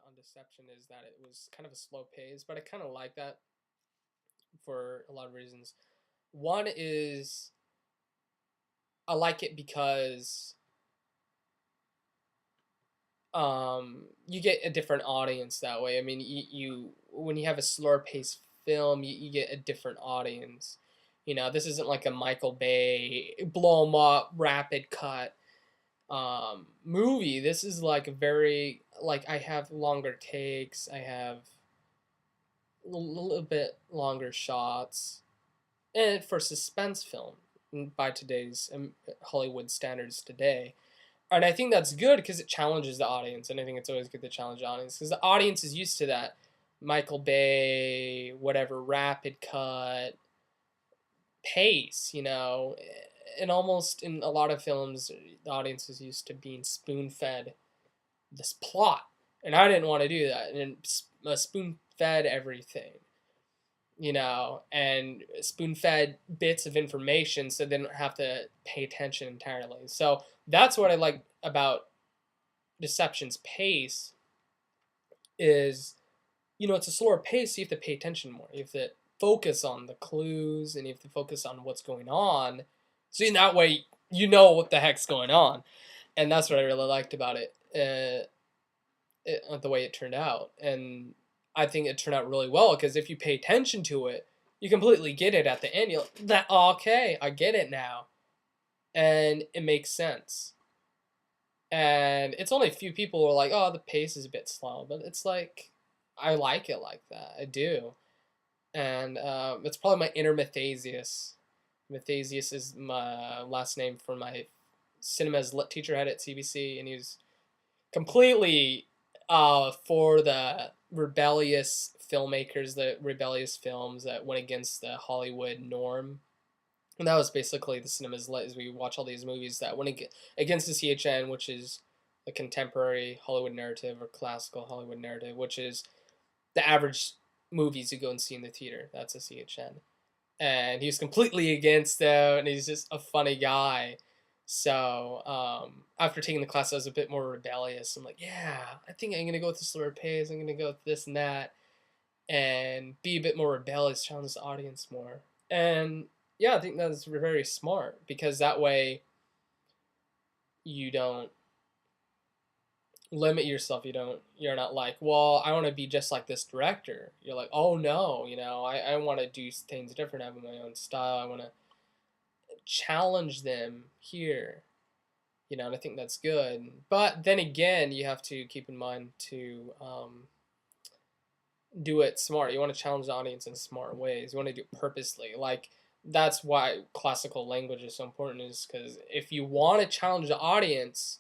on Deception is that it was kind of a slow pace, but I kind of like that for a lot of reasons. One is I like it because you get a different audience that way. I mean, you when you have a slower paced film, you get a different audience. You know, this isn't like a Michael Bay blow 'em up rapid cut movie. This is like a very like I have longer takes. I have a little bit longer shots, and for suspense film by today's Hollywood standards today. And I think that's good because it challenges the audience, and I think it's always good to challenge the audience because the audience is used to that Michael Bay, whatever rapid cut pace, you know, and almost in a lot of films, the audience is used to being spoon fed this plot, and I didn't want to do that, and spoon fed everything, you know, and spoon fed bits of information so they don't have to pay attention entirely. So that's what I like about Deception's pace is, you know, it's a slower pace, so you have to pay attention more. You have to focus on the clues and you have to focus on what's going on. So in that way, you know what the heck's going on. And that's what I really liked about it, the way it turned out. And I think it turned out really well because if you pay attention to it, you completely get it at the end. You're like, that okay, I get it now, and it makes sense. And it's only a few people who are like, oh, the pace is a bit slow, but it's like I like it like that. I do, and it's probably my inner Mathesius. Mathesius is my last name for my cinemas lit teacher I had at CBC, and he was completely for the rebellious filmmakers, the rebellious films that went against the Hollywood norm. And that was basically the cinemas lit, as we watch all these movies that went against the CHN, which is the contemporary Hollywood narrative or classical Hollywood narrative, which is the average movies you go and see in the theater. That's a CHN. And he was completely against them, and he's just a funny guy. So after taking the class, I was a bit more rebellious. I'm like, yeah, I think I'm gonna go with the slower pace. I'm gonna go with this and that, and be a bit more rebellious, challenge the audience more. And yeah, I think that's very smart because that way you don't limit yourself. You're not like, well, I want to be just like this director. You're like, oh no, you know, I want to do things different. I have my own style. I want to challenge them here, you know, and I think that's good. But then again, you have to keep in mind to do it smart. You want to challenge the audience in smart ways. You want to do it purposely. Like that's why classical language is so important. Is because if you want to challenge the audience,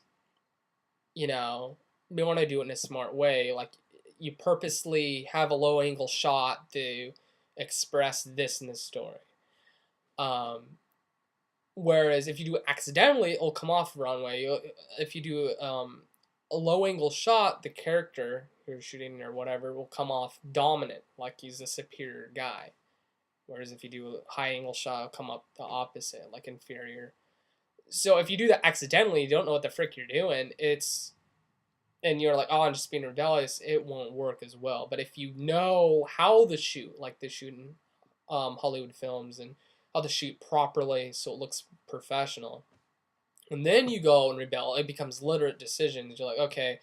you know, you want to do it in a smart way. Like you purposely have a low angle shot to express this in the story. Um, Whereas if you do it accidentally, it'll come off the wrong way. If you do a low angle shot, the character you're shooting or whatever will come off dominant, like he's a superior guy. Whereas if you do a high angle shot, it'll come up the opposite, like inferior. So if you do that accidentally, you don't know what the frick you're doing. And you're like, oh, I'm just being rebellious. It won't work as well. But if you know how to shoot, like they shoot in Hollywood films and how to shoot properly so it looks professional. And then you go and rebel. It becomes literate decisions. You're like, okay,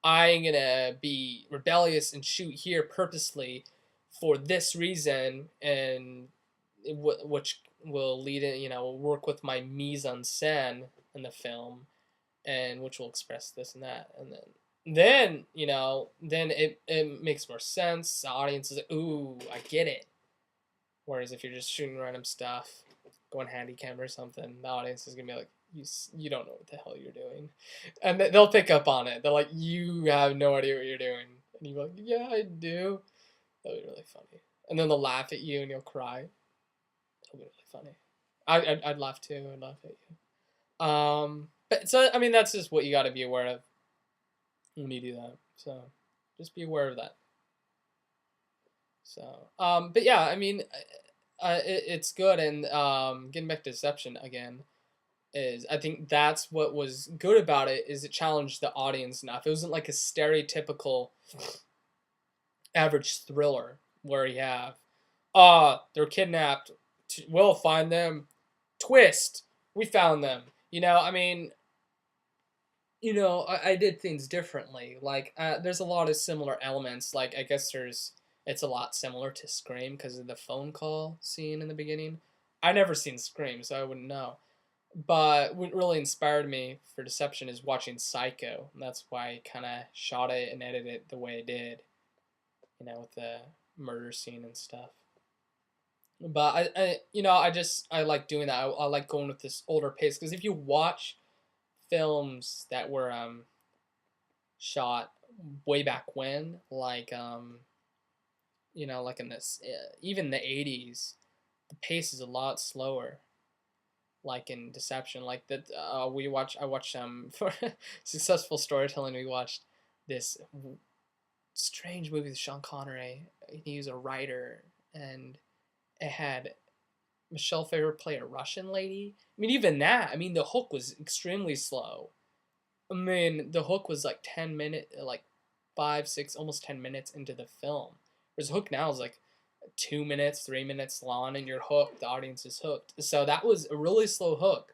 I'm going to be rebellious and shoot here purposely for this reason, and which will lead in, you know, work with my mise en scène in the film, and which will express this and that. And then you know, then it makes more sense. The audience is like, ooh, I get it. Whereas if you're just shooting random stuff, going handy cam or something, the audience is gonna be like, you don't know what the hell you're doing, and they'll pick up on it. They're like, you have no idea what you're doing, and you're like, yeah, I do. That'll be really funny. And then they'll laugh at you and you'll cry. That'll be really funny. I'd laugh too. I'd laugh at you. But so I mean that's just what you got to be aware of when you do that. So just be aware of that. So, but yeah, I mean, it's good. And getting back to Deception again, is I think that's what was good about it, is it challenged the audience enough. It wasn't like a stereotypical average thriller where you have, they're kidnapped, we'll find them, twist, we found them. I mean, I did things differently. Like, there's a lot of similar elements. Like, I guess it's a lot similar to Scream because of the phone call scene in the beginning. I never seen Scream, so I wouldn't know. But what really inspired me for Deception is watching Psycho. And that's why I kind of shot it and edited it the way I did, with the murder scene and stuff. But I like doing that. I like going with this older pace because if you watch films that were shot way back when, like like in this even the 80s, the pace is a lot slower. Like in Deception, like that I watched for successful storytelling. We watched this strange movie with Sean Connery. He was a writer, and it had Michelle Pfeiffer play a Russian lady. I mean, even that. I mean, the hook was extremely slow. I mean, the hook was like 10 minutes, like 5, 6, almost 10 minutes into the film. Whereas the hook now is like 2 minutes, 3 minutes long, and you're hooked. The audience is hooked. So that was a really slow hook.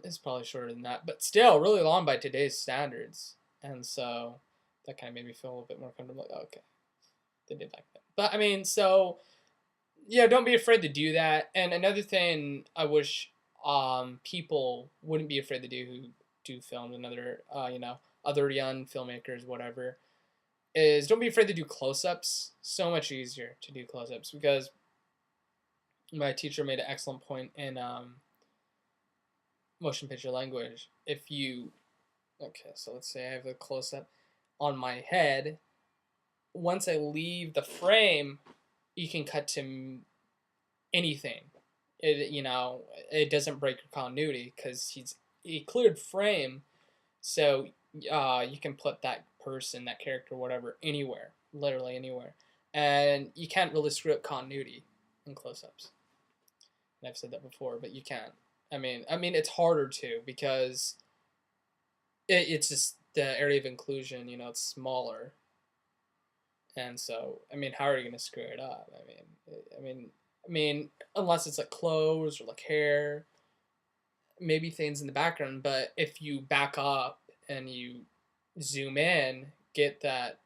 It's probably shorter than that, but still really long by today's standards. And so that kind of made me feel a little bit more comfortable. Like, okay, they did back then. But I mean, so yeah, don't be afraid to do that. And another thing I wish people wouldn't be afraid to do who do films, another other young filmmakers, whatever, is don't be afraid to do close-ups. So much easier to do close-ups because my teacher made an excellent point in motion picture language. So let's say I have a close-up on my head. Once I leave the frame, you can cut to anything. It doesn't break your continuity because he cleared frame, so you can put that person, that character, whatever, anywhere, literally anywhere, and you can't really screw up continuity in close-ups. And I've said that before, but you can. I mean, it's harder to because it's just the area of inclusion. It's smaller, and so I mean, how are you gonna screw it up? I mean, unless it's like clothes or like hair, maybe things in the background. But if you back up and you zoom in, get that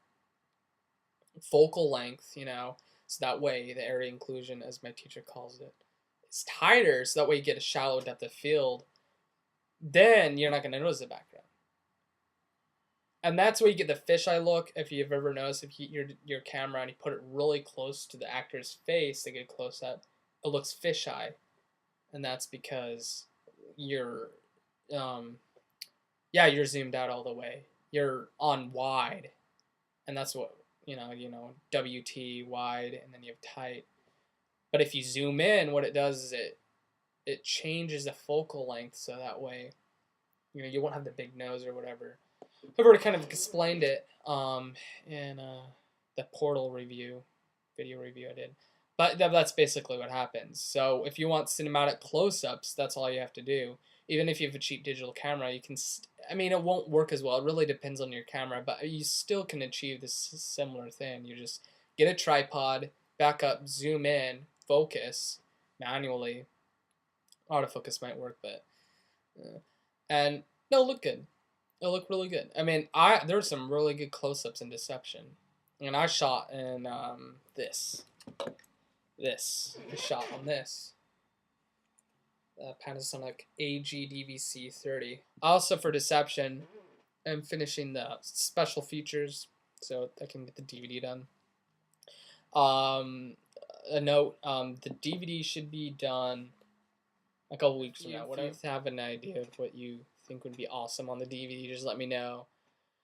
focal length, so that way the area inclusion, as my teacher calls it, is tighter, so that way you get a shallow depth of field, then you're not going to notice the background. And that's where you get the fisheye look. If you've ever noticed, if your camera and you put it really close to the actor's face to get a close up, it looks fisheye, and that's because you're zoomed out all the way. You're on wide, and that's what WT wide, and then you have tight. But if you zoom in, what it does is it changes the focal length, so that way you won't have the big nose or whatever. I've already kind of explained it in the Portal video review I did. But that's basically what happens. So if you want cinematic close-ups, that's all you have to do. Even if you have a cheap digital camera, you can... it won't work as well. It really depends on your camera, but you still can achieve this similar thing. You just get a tripod, back up, zoom in, focus manually. Autofocus might work, but... and it'll look good. It'll look really good. I mean, there's some really good close-ups in Deception. And I shot in this. I shot on this. Panasonic AG-DVC 30. Also for Deception, I'm finishing the special features so I can get the DVD done. A note, the DVD should be done a couple weeks from now. If you have an idea of what you think would be awesome on the DVD, just let me know.